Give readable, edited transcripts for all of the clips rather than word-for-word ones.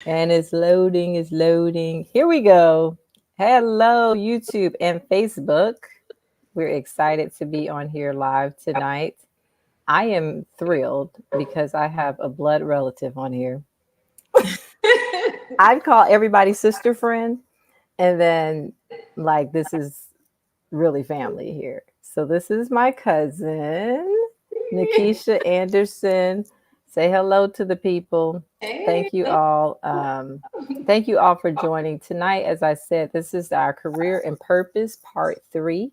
And it's loading. Here we go. Hello, YouTube and Facebook. We're excited to be on here live tonight. I am thrilled because I have a blood relative on here. I'd call everybody sister friend, and then like this is really family here. So this is my cousin, Nakeisha Anderson. Say hello to the people. Hey, Thank you all. Thank you all for joining tonight. As I said, this is our career and purpose part 3.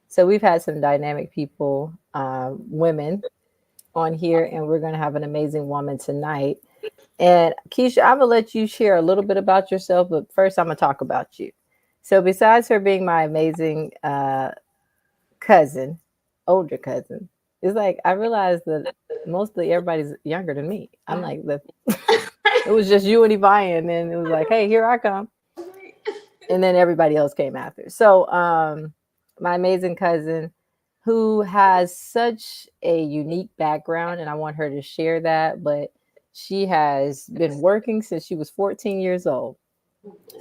So we've had some dynamic people, women on here, and we're going to have an amazing woman tonight. And Keisha, I'm gonna let you share a little bit about yourself, but first I'm gonna talk about you. So besides her being my amazing cousin, older cousin, it's like I realized that mostly everybody's younger than me. I'm like the it was just you and Ivana, and then it was like, hey, here I come. And then everybody else came after. So my amazing cousin who has such a unique background, and I want her to share that, but she has been working since she was 14 years old.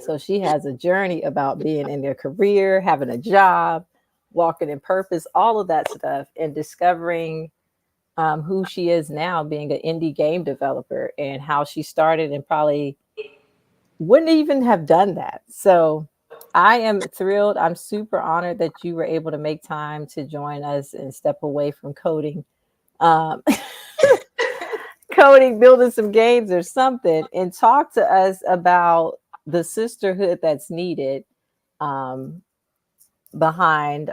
So she has a journey about being in their career, having a job, walking in purpose, all of that stuff, and discovering who she is now, being an indie game developer, and how she started and probably wouldn't even have done that. So I am thrilled. I'm super honored that you were able to make time to join us and step away from coding. Um, Coding, building some games or something, and talk to us about the sisterhood that's needed um, behind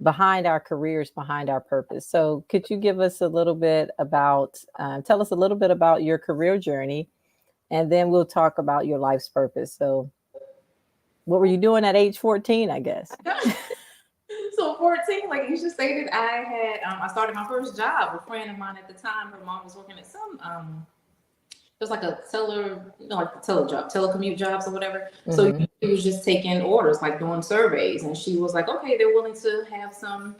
behind our careers, behind our purpose. So, could you give us a little bit about, tell us a little bit about your career journey, and then we'll talk about your life's purpose. So, what were you doing at age 14? I guess. so 14, like you just stated, I started my first job. A friend of mine at the time, her mom was working at some it was like a teller, like the telecommute jobs or whatever. So Mm-hmm. he was just taking orders, like doing surveys, and she was like, okay, they're willing to have some,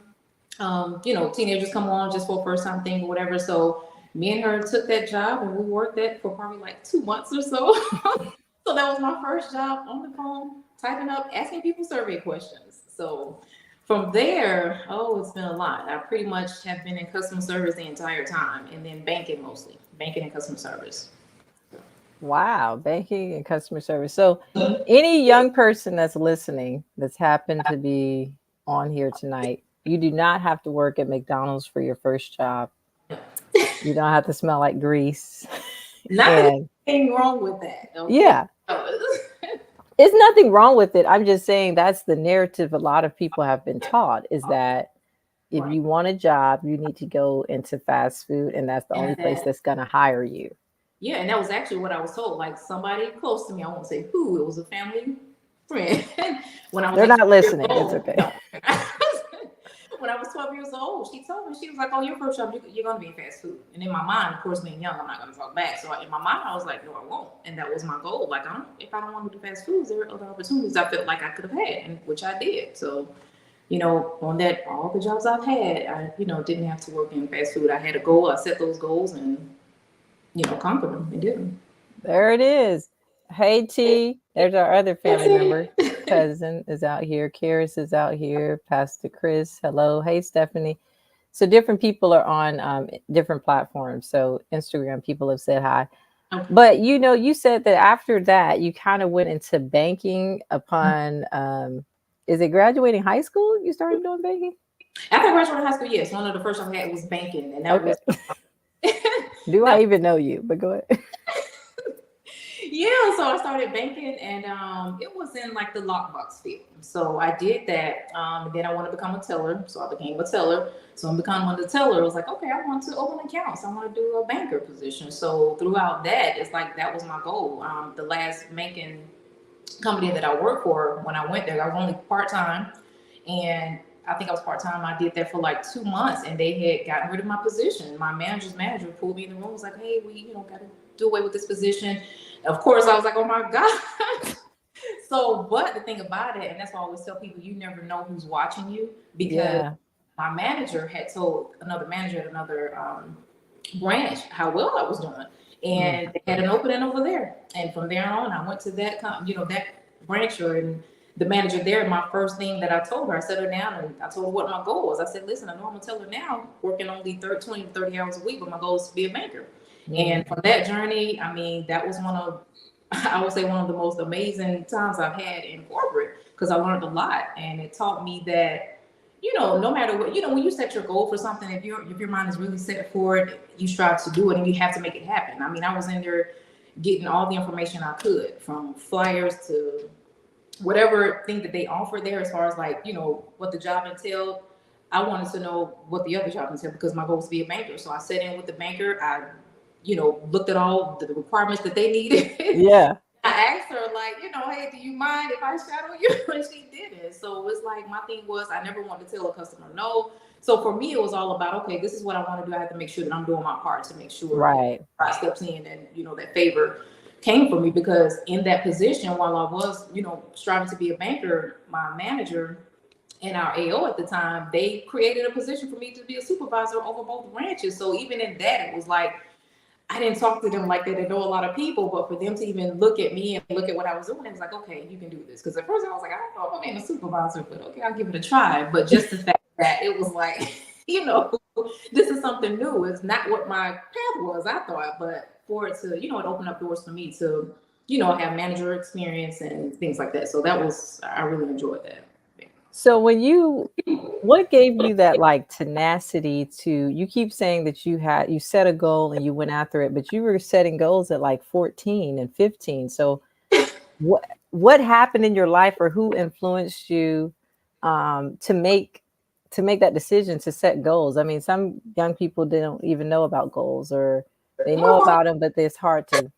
teenagers come on just for a first time thing or whatever. So me and her took that job, and we worked that for probably like 2 months or so. So that was my first job on the phone, typing up, asking people survey questions. So from there, oh, it's been a lot. I pretty much have been in customer service the entire time, and then banking mostly, banking and customer service. Wow, banking and customer service. So, any young person that's listening that's happened to be on here tonight, you do not have to work at McDonald's for your first job. You don't have to smell like grease. Not that And there's anything wrong with that, okay? yeah, it's nothing wrong with it. I'm just saying that's the narrative a lot of people have been taught is that if Right. you want a job, you need to go into fast food, and that's the only And place that's going to hire you. yeah, and that was actually what I was told. Like somebody close to me, I won't say who, it was a family friend. When I was They're like not 12 years listening. It's old, okay. no. When I was 12 years old, she told me, she was like, oh, your first job, you're going to be in fast food. And in my mind, of course, being young, I'm not going to talk back. So in my mind, I was like, no, I won't. And that was my goal. Like, if I don't want to do fast foods, there are other opportunities I felt like I could have had, and which I did. So, on that, all the jobs I've had, I didn't have to work in fast food. I had a goal. I set those goals and, conquered them and did them. There it is. Hey T, there's our other family member. Cousin is out here. Karis is out here. Pastor Chris, hello. Hey Stephanie. So different people are on different platforms. So Instagram people have said hi. Okay. But you said that after that you kind of went into banking upon is it graduating high school? You started doing banking? After I graduated high school, yes, one of the first jobs I had was banking, and that Okay. was Do I that. even know you? But go ahead. Yeah. So I started banking, and it was in like the lockbox field. So I did that. Then I wanted to become a teller, so I became a teller. So I'm becoming a teller. I was like, okay, I want to open accounts. I want to do a banker position. So throughout that, it's like that was my goal. The last banking company that I worked for, when I went there, I was only part time, and I think I was part time. I did that for like 2 months, and they had gotten rid of my position. My manager's manager pulled me in the room, was like, "Hey, we got to do away with this position." Of course, I was like, "Oh my god!" So, but the thing about it, and that's why I always tell people, you never know who's watching you, because Yeah. my manager had told another manager at another branch how well I was doing. and they had an opening over there. And from there on, I went to that, that branch, and the manager there. My first thing that I told her, I sat her down and I told her what my goal was. I said, listen, I know I'm gonna tell her now, working only 20 to 30 hours a week, but my goal is to be a banker. And from that journey, I mean, that was I would say one of the most amazing times I've had in corporate, because I learned a lot, and it taught me that, no matter what, when you set your goal for something, if your mind is really set for it, you strive to do it, and you have to make it happen. I mean, I was in there getting all the information I could, from flyers to whatever thing that they offered there, as far as like, what the job entailed. I wanted to know what the other job entailed, because my goal was to be a banker. So I sat in with the banker. I, looked at all the requirements that they needed. Yeah. I asked her, like, hey, do you mind if I shadow you? And she didn't. So it's like, my thing was, I never wanted to tell a customer no. So for me, it was all about, okay, this is what I want to do. I have to make sure that I'm doing my part to make sure right. I steps in, and, that favor came for me, because in that position, while I was, striving to be a banker, my manager and our AO at the time, they created a position for me to be a supervisor over both branches. So even in that, it was like, I didn't talk to them like that. They know a lot of people, but for them to even look at me and look at what I was doing, it was like, okay, you can do this. Because at first I was like, I don't know if I'm being a supervisor, but okay, I'll give it a try. But just the fact that it was like, this is something new. It's not what my path was, I thought, but for it to, it opened up doors for me to, have manager experience and things like that. So I really enjoyed that. So what gave you that like tenacity to, you keep saying that you set a goal and you went after it, but you were setting goals at like 14 and 15. So what happened in your life, or who influenced you to make that decision to set goals? I mean, some young people don't even know about goals, or they know about them, but it's hard to.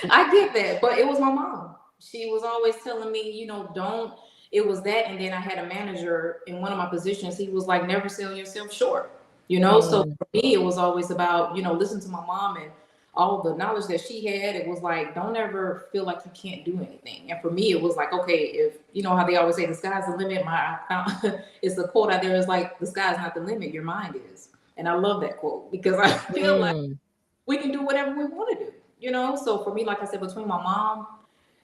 I get that, but it was my mom. She was always telling me, don't. It was that, and then I had a manager in one of my positions. He was like, never sell yourself short, So for me, it was always about, listen to my mom and all the knowledge that she had. It was like, don't ever feel like you can't do anything. And for me, it was like, okay, if how they always say the sky's the limit. It's the quote out there is like, the sky's not the limit, your mind is. And I love that quote, because I feel like we can do whatever we want to do. So for me, like I said, between my mom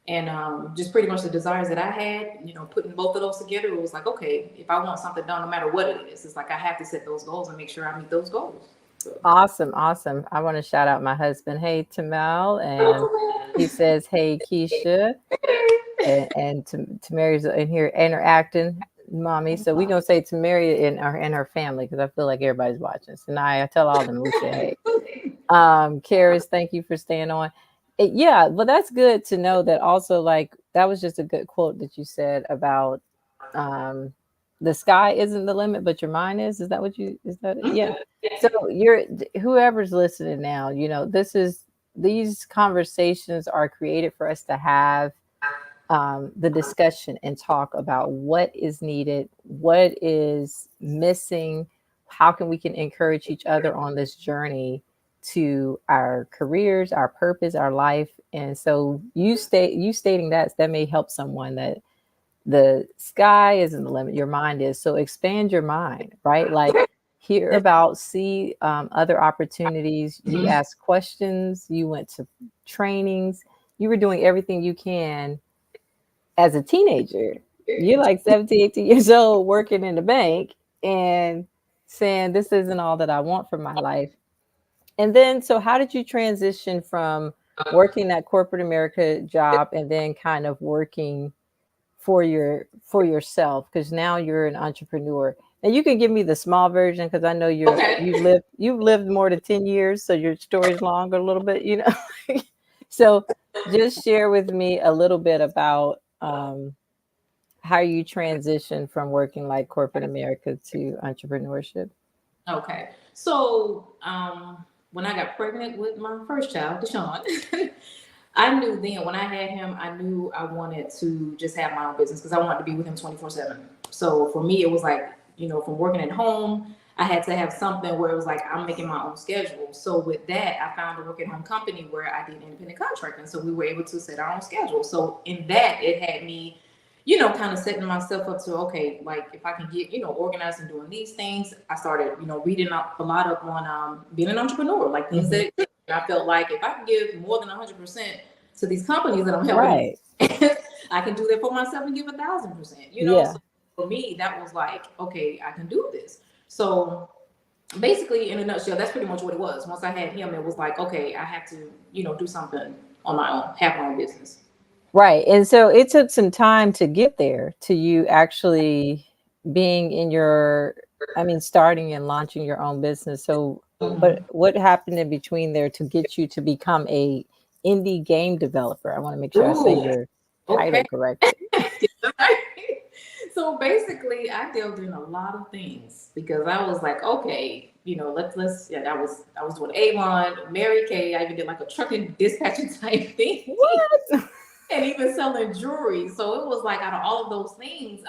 and just pretty much the desires that I had, putting both of those together, it was like, okay, if I want something done, no matter what it is, it's like I have to set those goals and make sure I meet those goals. So. Awesome. I want to shout out my husband. Hey, Tamal. And he says, hey, Keisha. And Tamari's in here interacting, mommy. So we're going to say Tamari and her family, because I feel like everybody's watching. So now I tell all of them we say hey. Karis, thank you for staying on. Yeah, well, that's good to know that also, like, that was just a good quote that you said about the sky isn't the limit, but your mind is. Is that it? Yeah. So whoever's listening now, these conversations are created for us to have the discussion and talk about what is needed, what is missing, how we can encourage each other on this journey to our careers, our purpose, our life. And so you stating that may help someone, that the sky isn't the limit, your mind is. So expand your mind, right? Like, hear about, see other opportunities. You ask questions, you went to trainings, you were doing everything you can as a teenager. You're like 17, 18 years old, working in the bank and saying, this isn't all that I want for my life. And then, so how did you transition from working that corporate America job and then kind of working for yourself? Because now you're an entrepreneur. And you can give me the small version, because I know you've lived more than 10 years, so your story's longer a little bit, So just share with me a little bit about how you transition from working like corporate America to entrepreneurship. Okay. So when I got pregnant with my first child, Deshaun, I knew then when I had him, I knew I wanted to just have my own business, because I wanted to be with him 24/7. So for me, it was like, from working at home, I had to have something where it was like, I'm making my own schedule. So with that, I found a work at home company where I did independent contracting. So we were able to set our own schedule. So in that, it had me, kind of setting myself up to, okay, like if I can get, organized and doing these things. I started, reading up a lot on being an entrepreneur, like things that I felt like if I can give more than 100% to these companies that I'm helping, Right. I can do that for myself and give 1,000%. You know, Yeah. so for me, that was like, okay, I can do this. So basically, in a nutshell, that's pretty much what it was. Once I had him, it was like, okay, I have to, do something on my own, have my own business. Right. And so it took some time to get there to you actually being in your, I mean, starting and launching your own business. So, but Mhm. what happened in between there to get you to become a indie game developer? I want to make sure I say Ooh, your okay. title correctly. So basically, I delved in a lot of things because I was like, okay, let's yeah, I was doing Avon, Mary Kay. I even did like a trucking dispatching type thing, What? and even selling jewelry. So it was like out of all of those things,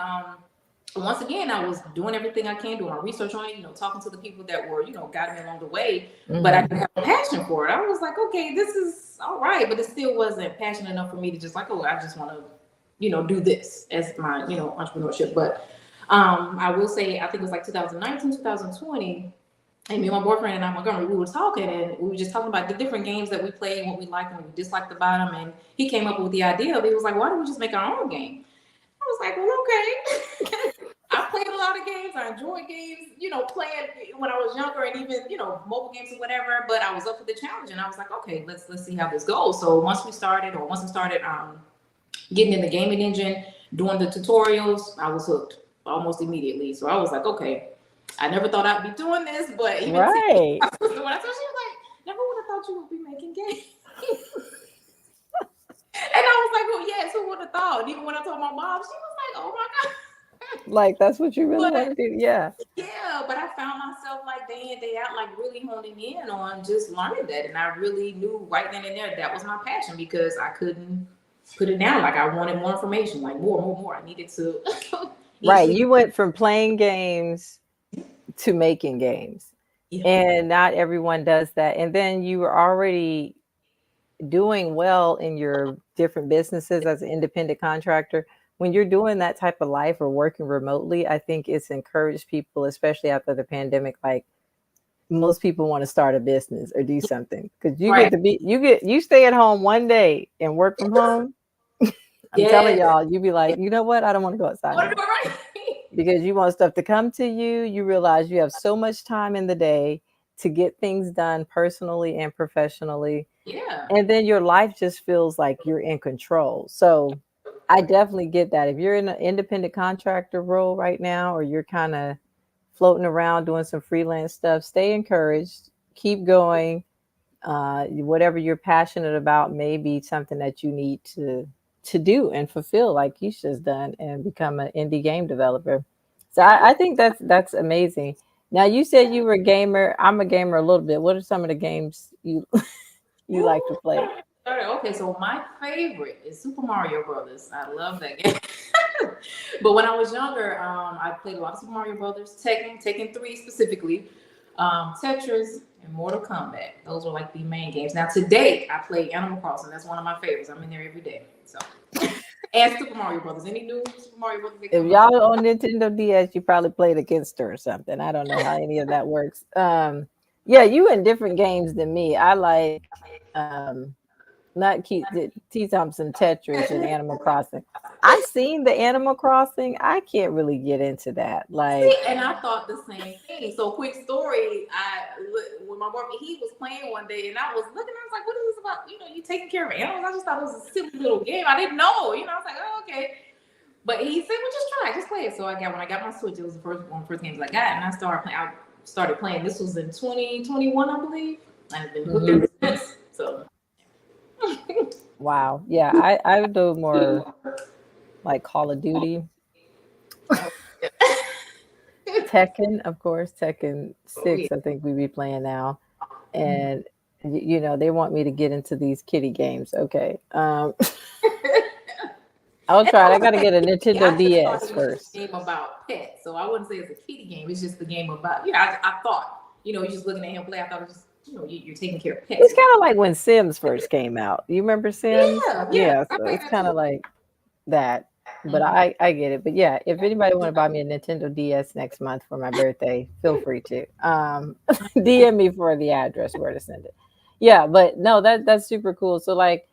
once again, I was doing everything I can, doing my research on it, talking to the people that were, guiding me along the way. But I Hmm. didn't have a passion for it. I was like, okay, this is all right, but it still wasn't passionate enough for me to just like, oh, I just want to, do this as my, entrepreneurship. But I will say, I think it was like 2019, 2020. And me and my boyfriend and I, Montgomery, we were talking and we were just talking about the different games that we played, what we liked and what we disliked about them. And he came up with the idea of, he was like, why don't we just make our own game? I was like, well, okay. I played a lot of games. I enjoyed games, playing when I was younger and even, mobile games or whatever. But I was up for the challenge and I was like, okay, let's see how this goes. So once we started getting in the gaming engine, doing the tutorials, I was hooked almost immediately. So I was like, okay, I never thought I'd be doing this, but even Right. when I told she was like, never would have thought you would be making games. And I was like, well, yes, who would have thought? Even when I told my mom, she was like, oh my God. Like that's what you really want But to do. Yeah. yeah, but I found myself like day in, day out, like really honing in on just learning that. And I really knew right then and there that was my passion because I couldn't put it down. Like I wanted more information, like more. I needed to each Right. week. You went from playing games to making games. Yeah. And not everyone does that. And then you were already doing well in your different businesses as an independent contractor. When you're doing that type of life or working remotely, I think it's encouraged people, especially after the pandemic. Like most people want to start a business or do something because you get Right. to be, you stay at home one day and work from home. I'm telling Yes. y'all, you be like, you know what? I don't want to go I outside no want to do more it right. because you want stuff to come to you. You realize you have so much time in the day to get things done personally and professionally. Yeah. And then your life just feels like you're in control. So I definitely get that. If you're in an independent contractor role right now, or you're kind of floating around doing some freelance stuff, stay encouraged, keep going. Whatever you're passionate about may be something that you need to do and fulfill, like Keisha's done, and become an indie game developer. So I think that's amazing. Now you said you were a gamer. I'm a gamer a little bit. What are some of the games you like to play? Okay, so my favorite is Super Mario Brothers. I love that game. But when I was younger, I played a lot of Super Mario Brothers, Tekken 3 specifically, Tetris, and Mortal Kombat. Those were like the main games. Now today, I play Animal Crossing. That's one of my favorites. I'm in there every day. So, and Super Mario Brothers. Any new Super Mario Brothers that If come out? y'all on Nintendo DS, you probably played against her or something. I don't know how any of that works. Yeah, you in different games than me. I like um, not T Thompson, Tetris, and Animal Crossing. I seen the Animal Crossing. I can't really get into that. See, Like, and I thought the same thing. So, quick story. When my boyfriend, he was playing one day, and I was looking. I was like, "What is this about? You taking care of animals?" I just thought it was a silly little game. I didn't know. I was like, "Oh, okay." But he said, "Well, just try, just play it." So when I got my Switch, it was one of the first games I got, and I started playing. I started playing. This was in 2021, I believe. I've been hooked mhm. ever since. So, Wow, yeah, I would do more like Call of Duty, oh, Tekken, of course, Tekken yeah. 6. I think we be playing now, and they want me to get into these kitty games. Okay, I'll And I try it. I would got to say get a kitty. Nintendo I just thought DS it was just first. a game about pets. So I wouldn't say it's a kitty game. It's just a game about, I thought, you're just looking at him play. I thought it was just, you're taking care of pets. It's kind of like when Sims first came out. You remember Sims? Yeah. Yeah, I so played it's that kind of too. like that. But Mhm. I get it. But yeah, if anybody want to buy me a Nintendo DS next month for my birthday, feel free to DM me for the address where to send it. Yeah, but no, that's super cool. So like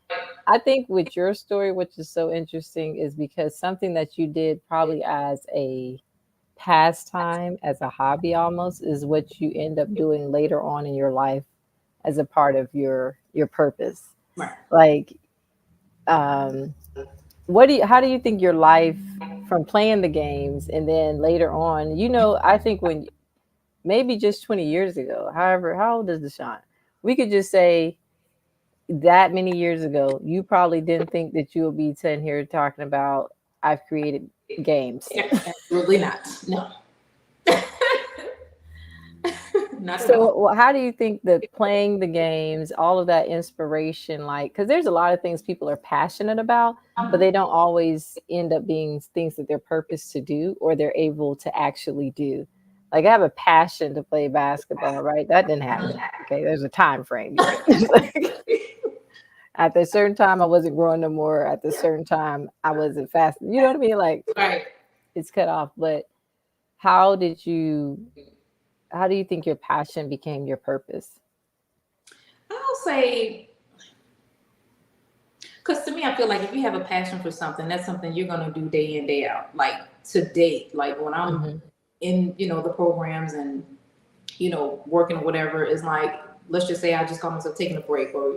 I think with your story, which is so interesting, is because something that you did probably as a pastime, as a hobby almost, is what you end up doing later on in your life as a part of your purpose. Right. Like, um, what do you, how do you think your life from playing the games and then later on, I think when maybe just 20 years ago, however, how old is Deshaun? We could just say that many years ago, you probably didn't think that you would be sitting here talking about I've created games. Absolutely not. No, not at all. So, well, how do you think that playing the games, all of that inspiration, like, because there's a lot of things people are passionate about, but they don't always end up being things that they're purposed to do or they're able to actually do. Like, I have a passion to play basketball, right? That didn't happen. Okay, there's a time frame. It's like, at a certain time, I wasn't growing no more. At a certain time, I wasn't fast. You know what I mean? Like, Right. it's cut off. But how did you? How do you think your passion became your purpose? I'll say, because to me, I feel like if you have a passion for something, that's something you're gonna do day in, day out. Like to date, like when I'm Hmm. in, the programs and working or whatever, is like, let's just say I just call myself taking a break, or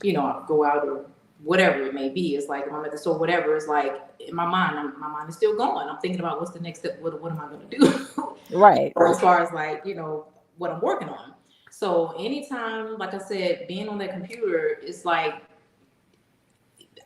I go out or whatever it may be. It's like if I'm at the store, whatever. It's like in my mind, my mind is still going. I'm thinking about what's the next step. What am I gonna do? Right. As far as like what I'm working on. So anytime, like I said, being on that computer, it's like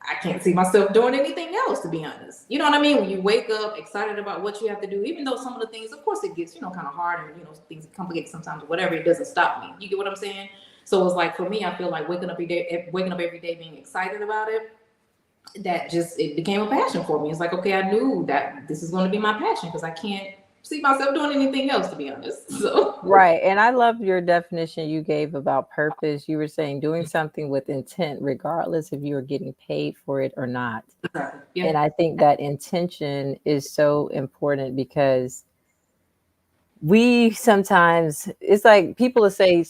I can't see myself doing anything else, to be honest. You know what I mean? When you wake up excited about what you have to do, even though some of the things, of course, it gets, kind of hard and, things complicated sometimes, or whatever, it doesn't stop me. You get what I'm saying? So it's like, for me, I feel like waking up every day being excited about it, that just, it became a passion for me. It's like, okay, I knew that this is going to be my passion because I can't see myself doing anything else, to be honest. So, Right. And I love your definition you gave about purpose. You were saying doing something with intent, regardless if you are getting paid for it or not. yeah. And I think that intention is so important because we sometimes, it's like people will say,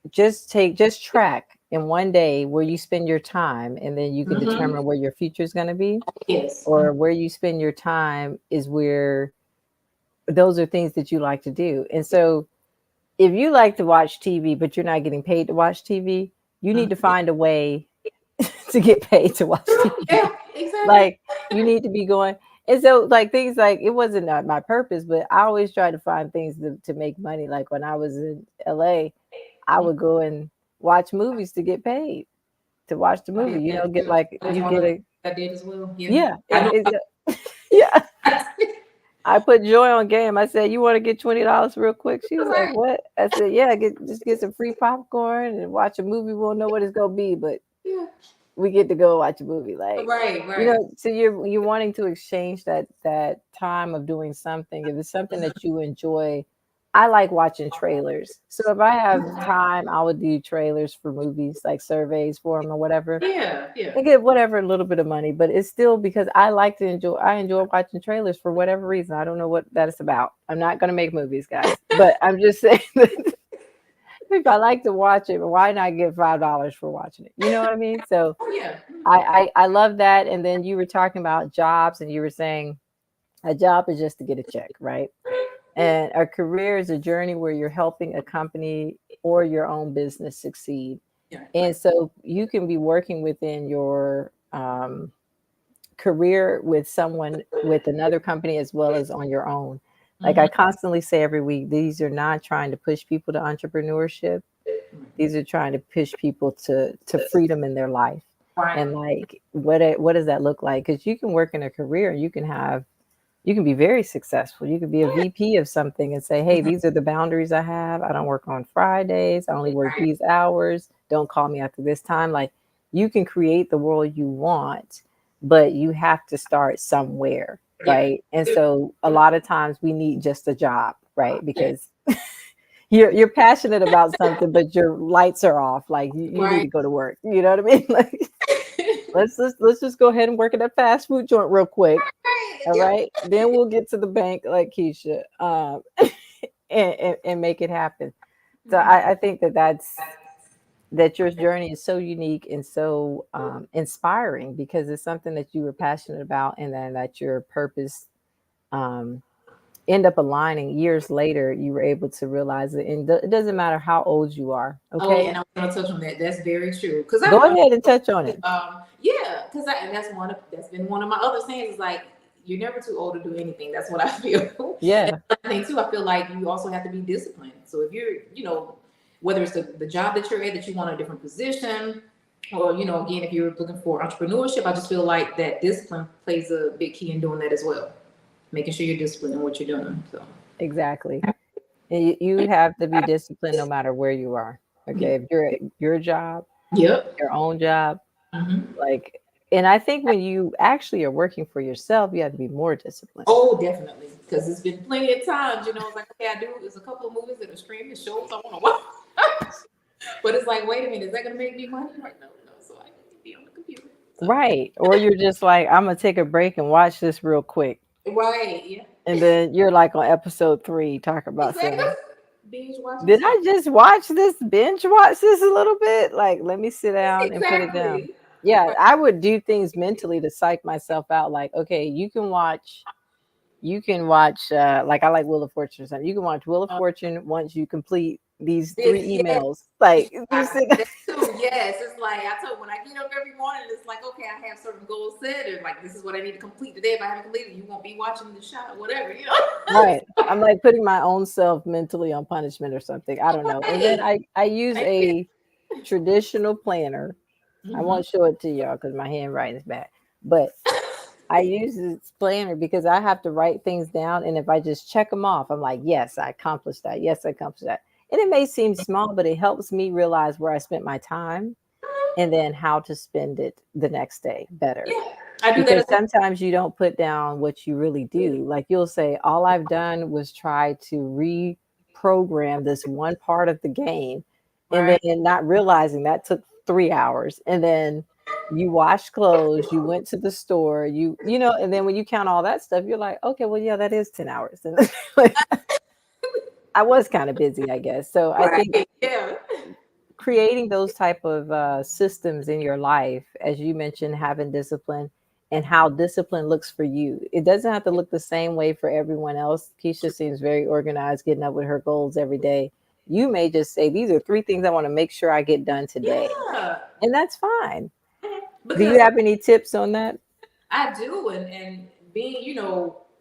just track in one day where you spend your time, and then you can Mm-hmm. determine where your future is going to be, Yes. or where you spend your time is where those are things that you like to do. And so if you like to watch TV, but you're not getting paid to watch TV, you need to Mhm. find a way to get paid to watch TV. Yeah, exactly. Like you need to be going. And so like things like it wasn't my purpose, but I always try to find things to make money. Like when I was in LA, I would go and watch movies to get paid to watch the I did movie. You know, that get too. like That's you one get of the a things I did as well. Yeah. yeah, I know. yeah. I I put Joy on game. I said, "You want to get $20 real quick?" She was was like, like, "What?" I said, "Yeah, just get some free popcorn and watch a movie. We won't know what it's gonna be, but yeah. we get to go watch a movie." Like, Right, right. so you're wanting to exchange that time of doing something. If it's something that you enjoy, I like watching trailers. So if I have time, I would do trailers for movies, like surveys for them or whatever. Yeah, yeah. I get whatever a little bit of money, but it's still because I enjoy watching trailers for whatever reason. I don't know what that is about. I'm not gonna make movies, guys. But I'm just saying that if I like to watch it, why not get $5 for watching it? You know what I mean? So Oh, yeah. I love that. And then you were talking about jobs and you were saying a job is just to get a check, right? And a career is a journey where you're helping a company or your own business succeed. Yeah. And so you can be working within your career with someone with another company as well as on your own. Like I Mm-hmm. constantly say every week, these are not trying to push people to entrepreneurship. These are trying to push people to freedom in their life. Right. And like what does that look like? Because you can work in a career, you can be very successful. You could be a VP of something and say, hey, these are the boundaries I have. I don't work on Fridays. I only work Right. these hours. Don't call me after this time. Like you can create the world you want, but you have to start somewhere. Yeah. Right. And so a lot of times we need just a job, right? Because you're passionate about something, but your lights are off. Like you need Right. to go to work. You know what I mean? Like let's just go ahead and work at that fast food joint real quick. All Yeah. right. Then we'll get to the bank like Keisha, and make it happen. So I think that that's that your journey is so unique and so inspiring because it's something that you were passionate about, and then that your purpose um, end up aligning years later. You were able to realize it, and it doesn't matter how old you are. Oh, Okay, and I'm gonna touch on that. That's very true. Cause I go remember, ahead and touch on it. yeah, cause and that's been one of my other sayings. Is like you're never too old to do anything. That's what I feel. And Yeah, I think too. I feel like you also have to be disciplined. So if you're, whether it's the job that you're at, that you want a different position, or again, if you're looking for entrepreneurship, I just feel like that discipline plays a big key in doing that as well. Making sure you're disciplined in what you're doing. So exactly. And you have to be disciplined no matter where you are. yeah. Okay, if you're at your job, Yep. your own job, Hmm. like, and I think when you actually are working for yourself, you have to be more disciplined. Oh, definitely. Because it's been plenty of times, it's like, okay, there's a couple of movies that are streaming shows I want to watch. But it's like, wait a minute, is that going to make me money? Right? No, no. So I need to be on the computer. So, Right. Or you're just like, I'm gonna take a break and watch this real quick. right. Yeah. And then you're like on episode 3, talk about Exactly. some, Binge watching did stuff. I just watch this, binge watch this a little bit? Like, let me sit down and put it down. Exactly. Yeah, Right. I would do things mentally to psych myself out. Like, okay, you can watch like I like Wheel of Fortune or something. You can watch Wheel of Uh, Fortune once you complete these this, 3 yes. emails. Like, you I sit that too. Yes, it's like I told when I get up every morning, it's like okay, I have certain goals set, and like this is what I need to complete today. If I haven't completed, you won't be watching the show, whatever. right. I'm like putting my own self mentally on punishment or something. I don't know. And then Right. I use a traditional planner. I Mm-hmm. won't show it to y'all because my handwriting is bad. But I use this planner because I have to write things down. And if I just check them off, I'm like, yes, I accomplished that. Yes, I accomplished that. And it may seem small, but it helps me realize where I spent my time and then how to spend it the next day better. Yeah, I do that Because as well. sometimes you don't put down what you really do. Like you'll say, all I've done was try to reprogram this one part of the game, and then Right. not realizing that took 3 hours. And then you washed clothes, you went to the store, and then when you count all that stuff, you're like, okay, well, yeah, that is 10 hours. And I was kind of busy, I guess. So I think Right. Yeah. creating those type of systems in your life, as you mentioned, having discipline and how discipline looks for you, it doesn't have to look the same way for everyone else. Keisha seems very organized, getting up with her goals every day. You may just say, these are 3 things I want to make sure I get done today, Yeah. and that's fine. Do you Because have any tips on that? I do, and being,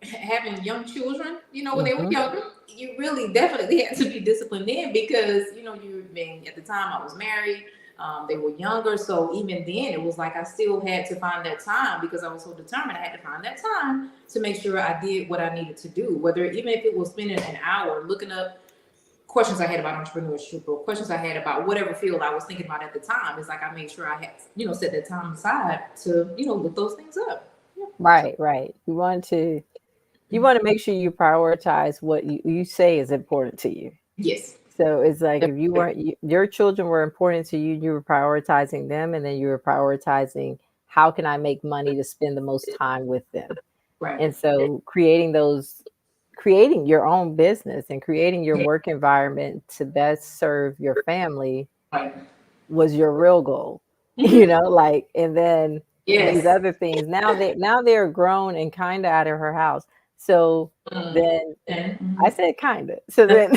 having young children, when they were Hmm. younger, you really definitely had to be disciplined then because you being at the time I was married, they were younger, so even then it was like I still had to find that time because I was so determined. I had to find that time to make sure I did what I needed to do, whether even if it was spending an hour looking up questions I had about entrepreneurship or questions I had about whatever field I was thinking about at the time. It's like I made sure I had, set that time aside to, look those things up. Yeah. So, Right, right. You want to make sure you prioritize what you say is important to you. yes. So it's like if your children were important to you, you were prioritizing them, and then you were prioritizing how can I make money to spend the most time with them. Right. And so creating your own business and creating your Yeah. work environment to best serve your family Right. was your real goal. Mm-hmm. Like, and then these Yes. other things, now they're grown and kind of out of her house. So Mm. then Mm-hmm. I said kind of. So then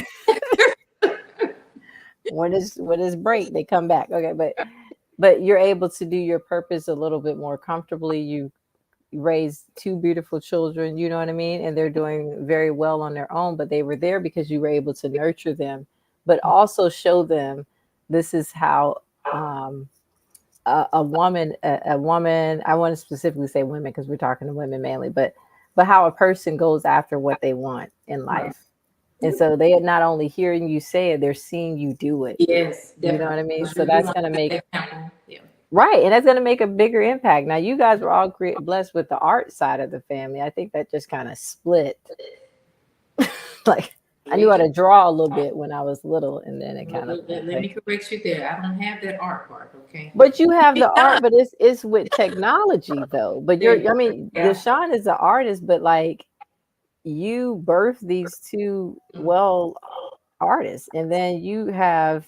when it's break, they come back. Okay, but you're able to do your purpose a little bit more comfortably. You raised 2 beautiful children, you know what I mean? And they're doing very well on their own, but they were there because you were able to nurture them, but also show them this is how um, a woman, I want to specifically say women because we're talking to women mainly, but how a person goes after what they want in Right. life. And so they are not only hearing you say it, they're seeing you do it. Yes, You know definitely. what I mean? Because So you that's want going to to set make that example. Yeah. right, and that's going to make a bigger impact. Now, you guys were all blessed with the art side of the family. I think that just kind of split. Like, I knew We how just to draw a little bit when I was little, and then it kind of let like. me correct you there. I don't have that art part. Okay. But you have the art, but it's with technology though. But There, I mean, yeah. Deshaun is an artist, but like you birthed these two Mm-hmm. well artists, and then you have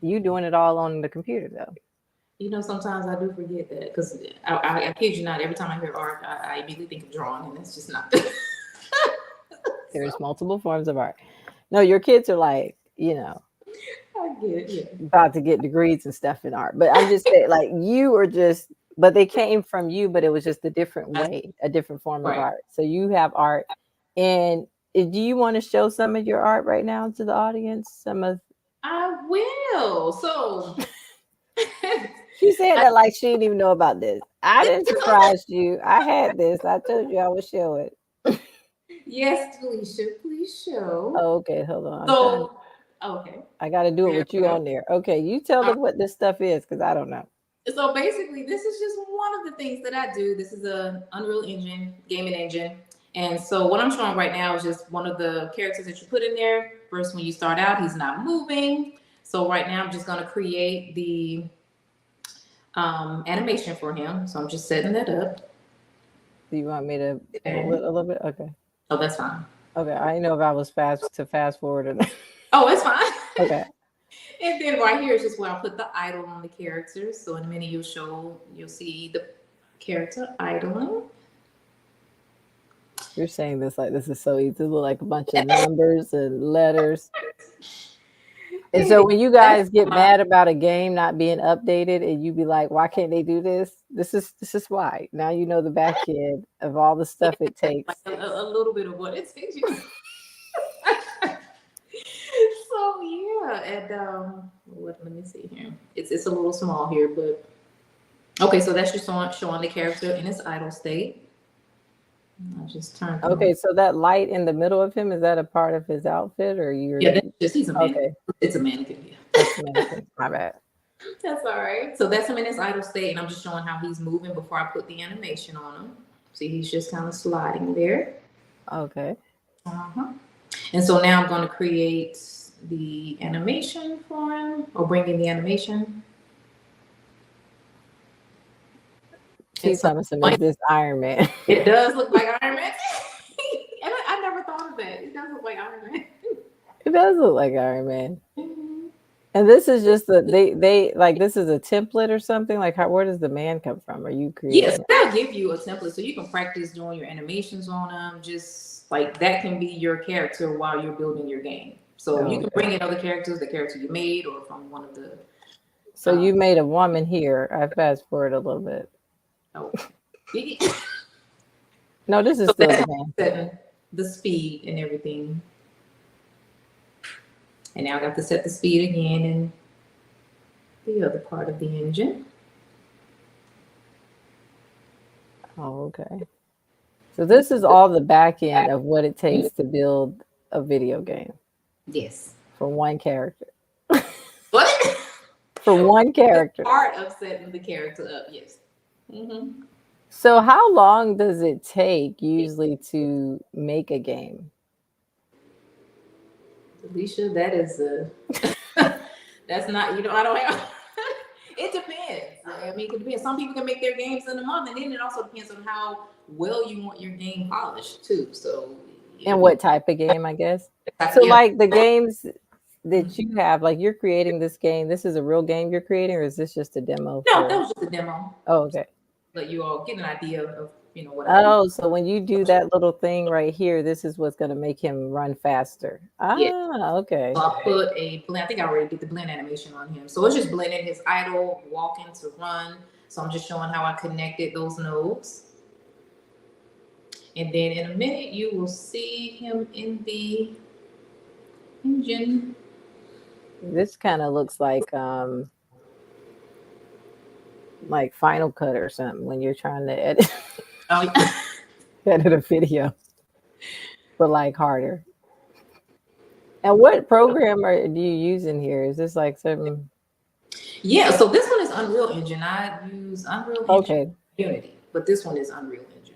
You doing it all on the computer though. Sometimes I do forget that because I kid you not, every time I hear art, I immediately think of drawing, and that's just not. There's multiple forms of art. No, your kids are like, I get it. Yeah. about to get degrees and stuff in art. But I'm just saying, like, you are just, but they came from you, but it was just a different way, a different form of Right. art. So you have art. And do you want to show some of your art right now to the audience? Some of, I will. So she said that like she didn't even know about this. I didn't surprise you. I had this. I told you I would show it. yes, Felicia, please show. Oh, okay, hold on. I'm trying. So okay, I got to do it there with we you go. on there. Okay, you tell All them what this stuff is because I don't know. So basically, this is just one of the things that I do. This is a Unreal Engine gaming engine, and so what I'm showing right now is just one of the characters that you put in there. First, when you start out, he's not moving. So right now, I'm just going to create the animation for him. So I'm just setting that up. Do you want me to pull Okay. it a little bit? Okay. Oh, that's fine. Okay. I didn't know if I was fast forward or not. Oh, it's fine. Okay. And then right here is just where I put the idol on the characters. So in a minute you'll see the character idling. You're saying this like this is so easy. It look like a bunch of numbers and letters. And so when you guys get mad about a game not being updated and you be like, why can't they do this? This is why. Now you know the back end of all the stuff it takes. Like a little bit of what it takes you. So yeah, and let me see here. It's a little small here, but okay. So that's just showing the character in its idle state. I just turned. Okay, so that light in the middle of him, is that a part of his outfit or you're Yeah, that's just he's a mannequin. okay? It's a mannequin. Yeah. That's a mannequin. My bad. That's all right. So that's him in his idle state, and I'm just showing how he's moving before I put the animation on him. See, he's just kind of sliding there. Okay. Uh-huh. And so now I'm going to create the animation for him, or bring in the animation. She's telling some is this Iron Man. It does look like Iron Man. And I never thought of that. It does look like Iron Man. It does look like Iron Man. Mm-hmm. And this is just they like this is a template or something. Like where does the man come from? Are you creating? Yes, they'll give you a template so you can practice doing your animations on them. Just like that can be your character while you're building your game. So you can bring in other characters, the character you made, or from one of the. So you made a woman here. I fast forward a little bit. Oh. No, this is so still the man. Setting the speed and everything. And now I got to set the speed again in the other part of the engine. Oh, okay. So this is all the back end of what it takes to build a video game. Yes. For one character. What? For one character. Part of setting the character up, yes. Mm-hmm. So how long does it take usually to make a game? Alicia, that is that's not, I don't have, it depends. I mean, it depends. Some people can make their games in a month, and then it also depends on how well you want your game polished too. So and what type of game, I guess. So like the games that you have, like you're creating this game, this is a real game you're creating, or is this just a demo? No, that was just a demo. Oh, okay. Let you all get an idea of what. Oh, so when you do that little thing right here, this is what's going to make him run faster. Ah, okay. So I put a blend. I think I already did the blend animation on him. So it's just blending his idle, walking to run. So I'm just showing how I connected those nodes. And then in a minute, you will see him in the engine. This kind of looks like Final Cut or something when you're trying to edit, edit a video, but like harder. And what program do you use in here? Is this like some? Yeah, so this one is Unreal Engine. I use Unreal Engine, Unity, but this one is Unreal Engine.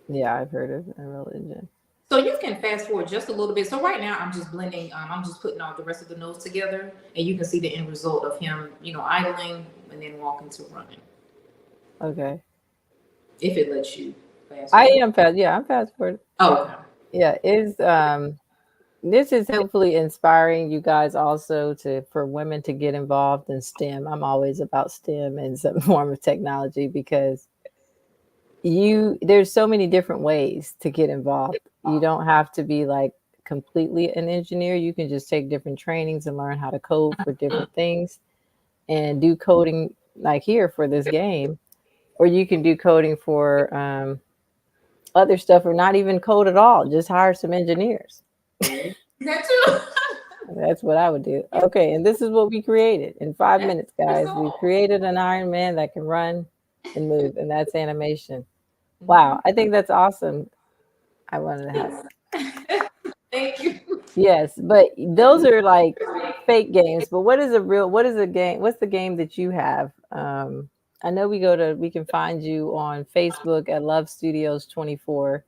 Yeah, I've heard of Unreal Engine. So you can fast forward just a little bit. So right now I'm just blending, I'm just putting all the rest of the nodes together, and you can see the end result of him, idling and then walking to running. Okay. If it lets you fast forward. I am fast. Yeah, I'm fast forward. Oh, okay. Yeah, This is hopefully inspiring you guys also to for women to get involved in STEM. I'm always about STEM and some form of technology because there's so many different ways to get involved. You don't have to be like completely an engineer. You can just take different trainings and learn how to code for different things and do coding like here for this game, or you can do coding for other stuff, or not even code at all. Just hire some engineers. That too. That's what I would do. Okay, and this is what we created in 5 minutes, guys. We Result. created an Iron Man that can run and move, and that's animation. Mhm. Wow, I think that's awesome. I wanted to have. Thank you. Yes, but those are like fake games. But what is a real? What is a game? What's the game that you have? I know we can find you on Facebook at Love Studios 24,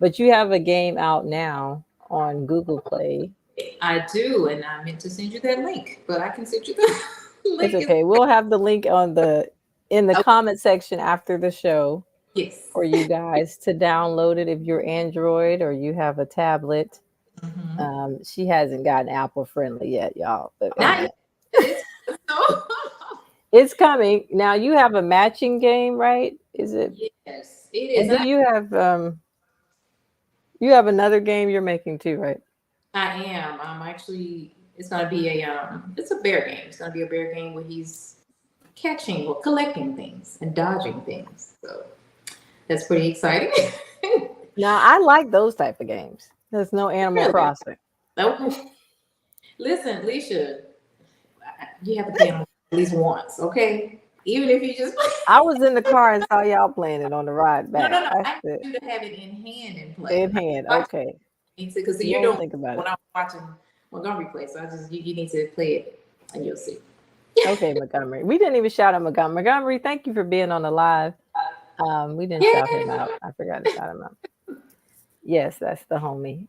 but you have a game out now on Google Play. I do, and I meant to send you that link, but I can send you the It's link. okay. We'll have the link on the in the Oh, comment section after the show yes. for you guys to download it if you're Android or you have a tablet. Hmm. She hasn't gotten Apple friendly yet, y'all. But Not anyway, yet. It's so. it's coming. Now you have a matching game, right? Is it? Yes, it And is. then you have another game you're making too, right? I am. I'm actually. It's gonna be a. It's a bear game. It's gonna be a bear game where he's catching or collecting things and dodging things. So that's pretty exciting. Now I like those type of games. There's no Animal Really? Crossing. Okay. Listen, Leisha, you have to play them at least once, okay? Even if you just I was in the car and saw y'all playing it on the ride no, back. no, no. I I said, need you to have it in hand and play. in hand. Watch Okay. it because you We'll don't think about when it. I'm watching Montgomery play, so I just you need to play it and you'll see. Okay, Montgomery. We didn't even shout out Montgomery. Montgomery, thank you for being on the live. We didn't shout him Yeah. out. I forgot to shout him out. Yes, that's the homie.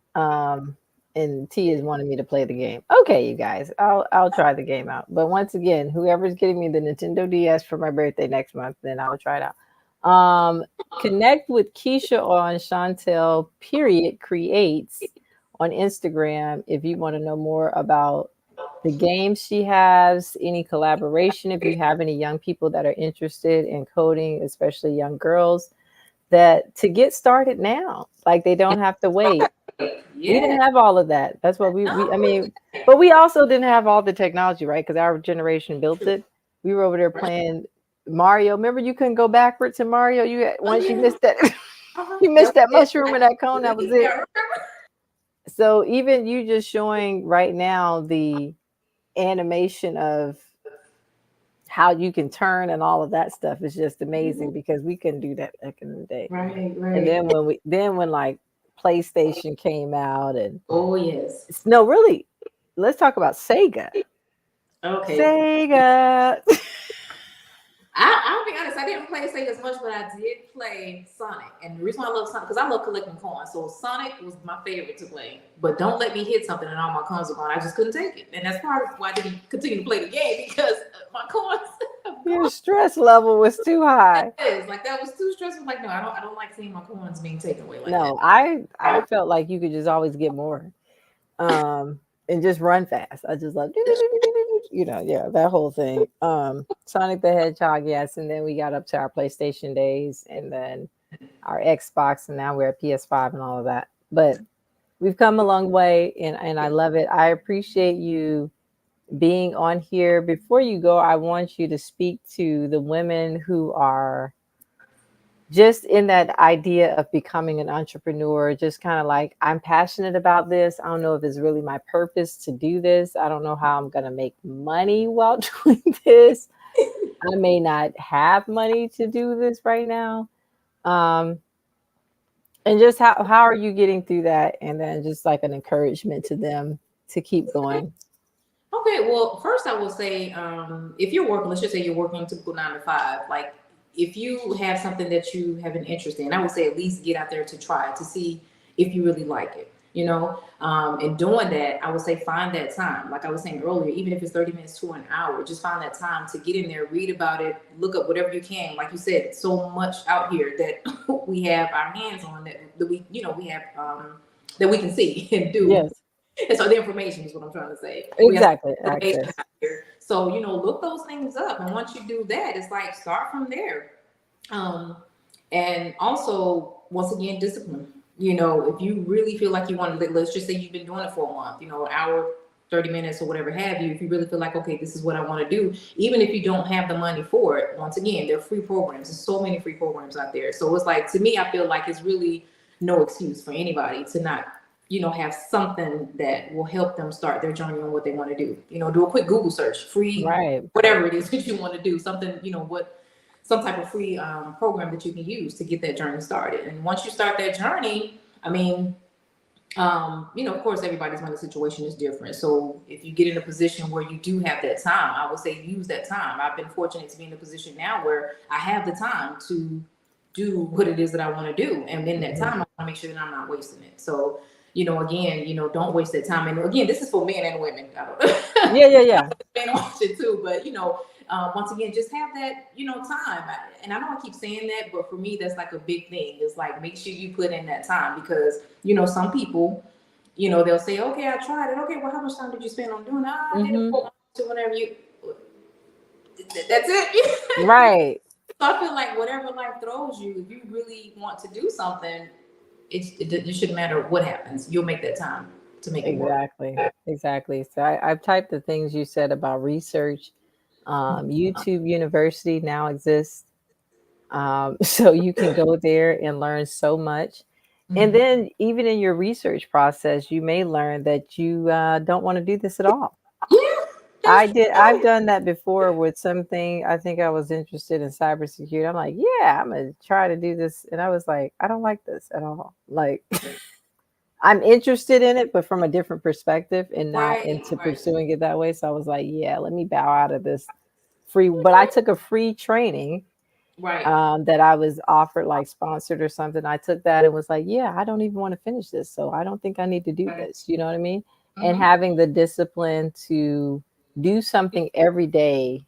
And T is wanting me to play the game. Okay, you guys, I'll try the game out. But once again, whoever's getting me the Nintendo DS for my birthday next month, then I'll try it out. Connect with Keisha on Chantel period creates on Instagram if you want to know more about the games she has, any collaboration. If you have any young people that are interested in coding, especially young girls, that to get started now, like they don't have to wait. We Yeah. didn't have all of that. That's what I No. mean, but we also didn't have all the technology, right? Because our generation built it. We were over there Right. playing Mario. Remember, you couldn't go backwards in Mario. Oh Once you yeah. missed that, Uh-huh. you That missed was that it. mushroom in that cone. That was Yeah, it. remember? So even you just showing right now the animation of how you can turn and all of that stuff is just amazing Mhm. because we couldn't do that back in the day. Right, And right. then when like PlayStation came out and Oh yes. no, really, let's talk about Sega. Okay. Sega. I'll be honest, I didn't play Sega as much, but I did play Sonic. And the reason why I love Sonic, because I love collecting coins. So Sonic was my favorite to play. But don't let me hit something and all my coins are gone. I just couldn't take it. And that's part of why I didn't continue to play the game because my coins have Your gone. stress level was too That high. is like that was too stressful. Like, no, I don't like seeing my coins being taken away like that. No, I felt like you could just always get more. And just run fast. I just like yeah, that whole thing. Sonic the Hedgehog, yes, and then we got up to our PlayStation days and then our Xbox, and now we're at PS5 and all of that. But we've come a long way, and I love it. I appreciate you being on here. Before you go, I want you to speak to the women who are just in that idea of becoming an entrepreneur, just kind of like, I'm passionate about this. I don't know if it's really my purpose to do this. I don't know how I'm going to make money while doing this. I may not have money to do this right now. Um, and just how are you getting through that? And then just like an encouragement to them to keep going. Okay, well, first I will say, if you're working, let's just say you're working typical 9 to 5, like if you have something that you have an interest in, I would say at least get out there to try to see if you really like it, and doing that, I would say find that time. Like I was saying earlier, even if it's 30 minutes to an hour, just find that time to get in there, read about it, look up whatever you can. Like you said, so much out here that we have our hands on that we have that we can see and do Yes. And so the information is what I'm trying to say. We have Exactly. information Access. out here. So, look those things up. And once you do that, it's like start from there. Um, and also, once again, discipline. If you really feel like you want to, let's just say you've been doing it for a month, an hour, 30 minutes or whatever have you, if you really feel like, okay, this is what I want to do, even if you don't have the money for it, once again, they're free programs. There's so many free programs out there. So it's like, to me, I feel like it's really no excuse for anybody to not, have something that will help them start their journey on what they want to do. Do a quick Google search, free, Right. whatever it is that you want to do, something, some type of free program that you can use to get that journey started. And once you start that journey, I mean, of course, everybody's money situation is different. So if you get in a position where you do have that time, I would say use that time. I've been fortunate to be in a position now where I have the time to do what it is that I want to do. And in that time, I want to make sure that I'm not wasting it. So, again, don't waste that time. And again, this is for men and women. I don't Yeah, yeah, yeah. men watch it too, but once again, just have that, time. And I know I keep saying that, but for me, that's like a big thing. It's like, make sure you put in that time because, some people, they'll say, okay, I tried it. Okay, well, how much time did you spend on doing that? I did it for to whenever you, that's it. Right. So I feel like whatever life throws you, if you really want to do something, it shouldn't matter what happens. You'll make that time to make it work. Exactly. Exactly. So I've typed the things you said about research. YouTube University now exists. So you can go there and learn so much. And Mhm. then even in your research process, you may learn that you don't want to do this at all. Yeah, that's I've true. done that before with something. I think I was interested in cybersecurity. I'm like, yeah, I'm gonna try to do this. And I was like, I don't like this at all. Like I'm interested in it, but from a different perspective and not Right, into right, pursuing it that way. So I was like, yeah, let me bow out of this free. But I took a free training right. that I was offered, like sponsored or something. I took that and was like, yeah, I don't even want to finish this. So I don't think I need to do Right. this. You know what I mean? And Mm-hmm. having the discipline to do something every day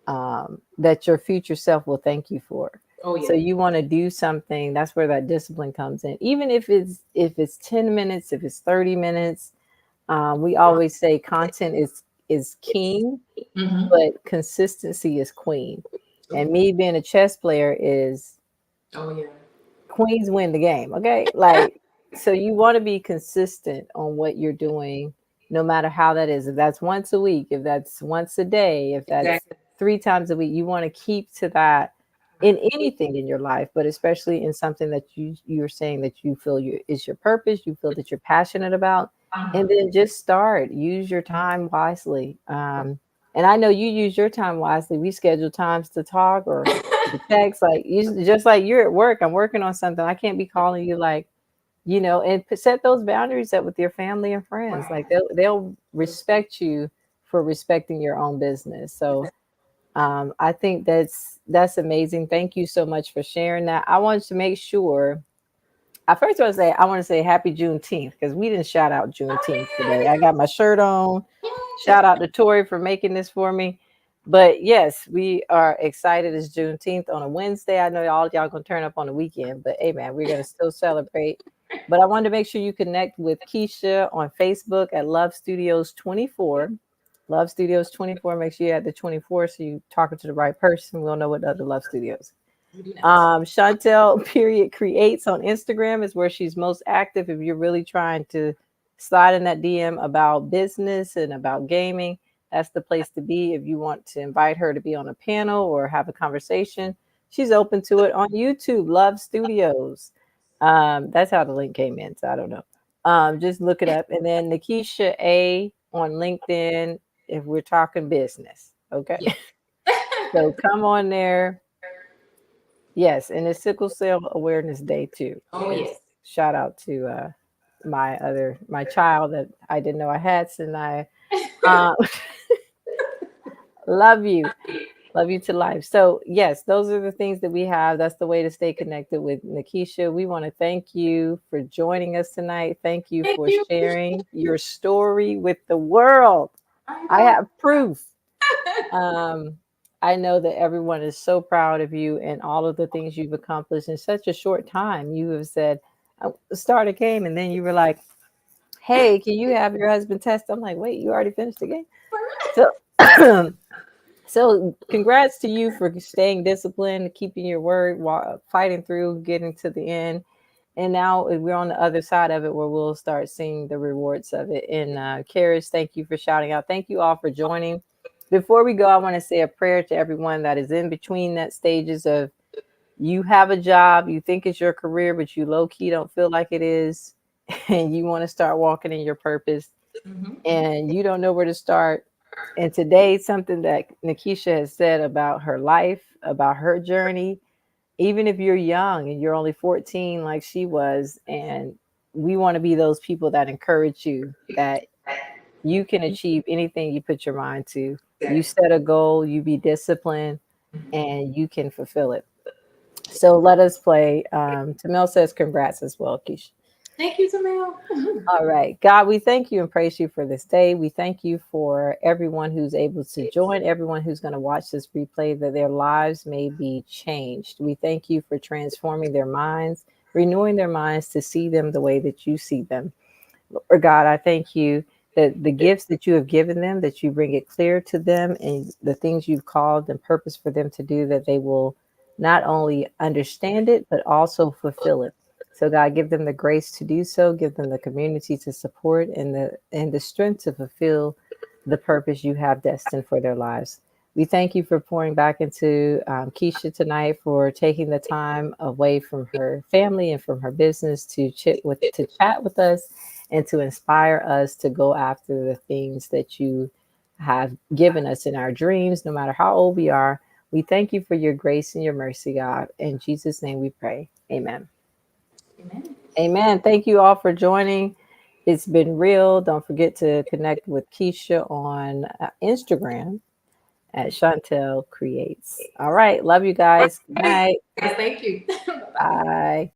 that your future self will thank you for. Oh So yeah, you want to do something, that's where that discipline comes in. Even if it's 10 minutes, if it's 30 minutes, we always say content is king, mm-hmm. but consistency is queen. And me being a chess player is Oh yeah. queens win the game. Okay. Like, so you want to be consistent on what you're doing, no matter how that is. If that's once a week, if that's once a day, if that's Exactly. 3 times a week, you want to keep to that in anything in your life, but especially in something that you're saying that you feel is your purpose, you feel that you're passionate about. And Uh-huh. then just start, use your time wisely. And I know you use your time wisely. We schedule times to talk or the text, like you just like you're at work. I'm working on something. I can't be calling you like, and set those boundaries up with your family and friends. Right. Like they'll respect you for respecting your own business. So I think that's amazing. Thank you so much for sharing that. I wanted to make sure. I first want to say I want to say Happy Juneteenth because we didn't shout out Juneteenth today. I got my shirt on. Yes. Shout out to Tori for making this for me. But yes, we are excited. It's Juneteenth on a Wednesday. I know all y'all gonna turn up on the weekend, but hey man, we're gonna still celebrate. But I wanted to make sure you connect with Keisha on Facebook at Love Studios 24. Love Studios 24. Make sure you add the 24 so you talking to the right person. We'll know what other Love Studios. Really nice. Chantel period creates on Instagram is where she's most active. If you're really trying to slide in that DM about business and about gaming, that's the place to be. If you want to invite her to be on a panel or have a conversation, she's open to it on YouTube. Love Studios. That's how the link came in. So I don't know. Just look it up. And then Nakeisha A on LinkedIn if we're talking business. Okay. Yeah. So come on there. Yes, and it's Sickle Cell Awareness Day too. Oh Is yes. shout out to my child that I didn't know I had, and I uh, love you, love you to life. So yes, those are the things that we have. That's the way to stay connected with Nakeisha. We want to thank you for joining us tonight. Thank you Thank for you. sharing your story with the world. I I know. have proof. Um, I know that everyone is so proud of you and all of the things you've accomplished in such a short time. You have said, start a game, and then you were like, hey, can you have your husband test? I'm like, wait, you already finished the game? So so congrats to you for staying disciplined, keeping your word, fighting through, getting to the end. And now we're on the other side of it where we'll start seeing the rewards of it. And Karis, thank you for shouting out. Thank you all for joining. Before we go, I want to say a prayer to everyone that is in between that stages of you have a job, you think it's your career, but you low key don't feel like it is, and you want to start walking in your purpose, and you don't know where to start. And today, something that Nakeisha has said about her life, about her journey, even if you're young and you're only 14, like she was, and we want to be those people that encourage you that you can achieve anything you put your mind to. You set a goal, you be disciplined, and you can fulfill it. So let us play. Tamil says congrats as well, Keisha. Thank you, Tamel. All right. God, we thank you and praise you for this day. We thank you for everyone who's able to join, everyone who's going to watch this replay, that their lives may be changed. We thank you for transforming their minds, renewing their minds to see them the way that you see them. Lord God, I thank you that the gifts that you have given them, that you bring it clear to them, and the things you've called and purpose for them to do, that they will not only understand it, but also fulfill it. So God, give them the grace to do so, give them the community to support, and the strength to fulfill the purpose you have destined for their lives. We thank you for pouring back into Keisha tonight, for taking the time away from her family and from her business to chat with us and to inspire us to go after the things that you have given us in our dreams, no matter how old we are. We thank you for your grace and your mercy, God. In Jesus' name we pray. Amen. Amen. Amen. Thank you all for joining. It's been real. Don't forget to connect with Keisha on Instagram at Chantel Creates. All right. Love you guys. Good night. Thank you. Bye bye. Bye.